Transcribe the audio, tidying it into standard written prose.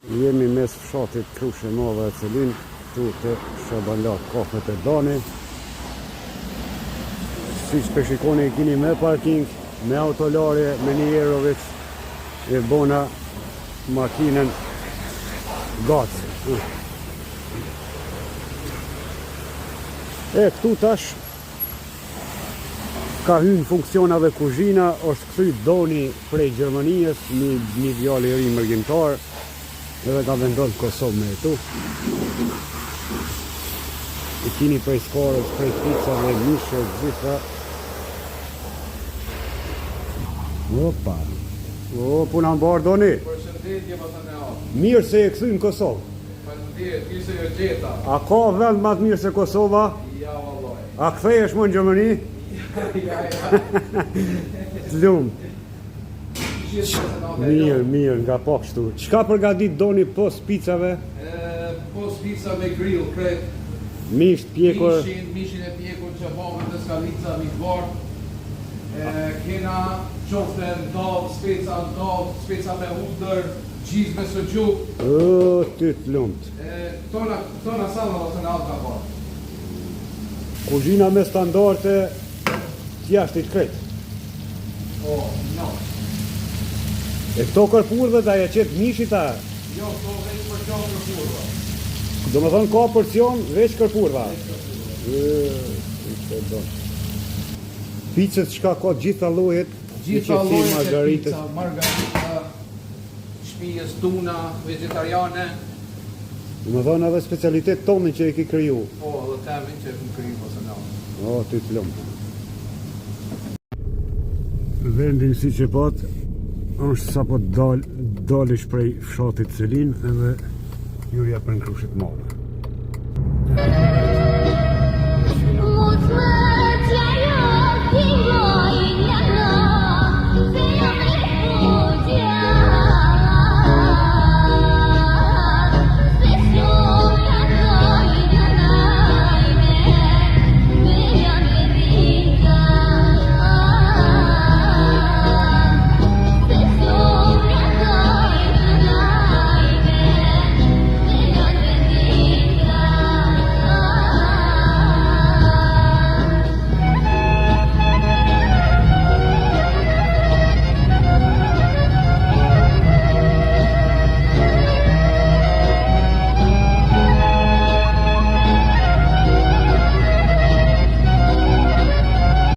Jemi mes fshatit Krushe Madhe e Celin, këtu të Shaballat kafet e Dani. Si që përshikoni kini me parking, me autolarje, me një Jerovic, e bona makinën gacë. Këtu tash ka hynë funksionave kuzhina, është këthy Doni prej Gjermanijës, një djalë i ri mërgjimtar, edhe ka vendosur Kosovë me tu. I kini prej skarës, prej picave, mishe, gjitha. Opa! O, puna në barë, Doni! Përshëndetje, Bataneo. Mirë se e këthy në Kosovë. Përshëndetje, mirë se jo gjeta. A ka vend ma të mirë se Kosova? Ja, vallaj. A kthehesh më në Gjermani? Ja. Të lumë. Mirë, nga pak kështu. Çka përgatit Doni pos picave? Pos pica me grill, kret. Misht, pjekur. Mishin e pjekur që bëmë të skalica, mitvar. Kena qofte në dovë, speca me hudër, gjiz me suquk. O, ty të lumët. Tona salva ose në alta parë. Kuzhina me standarte t'jashtit kretë. O, no. E këto kërpurve da ja qetë mishita? Jo, to veç për gjo kërpurva. Do me thonë ka porcion veç kërpurva? Picët çka ka gjitha llojet? Gjitha llojet margaritës. pizza, margarita, shpijës tuna, vegetariane. Do me thonë edhe specialitet tonë që e ki kriju. Po, dhe temin që e këmë kriju ose në. O, ty të lumë. Vendin si që patë, është sa po dalish prej fshatit Celin edhe jurja për në Krushit Madhe.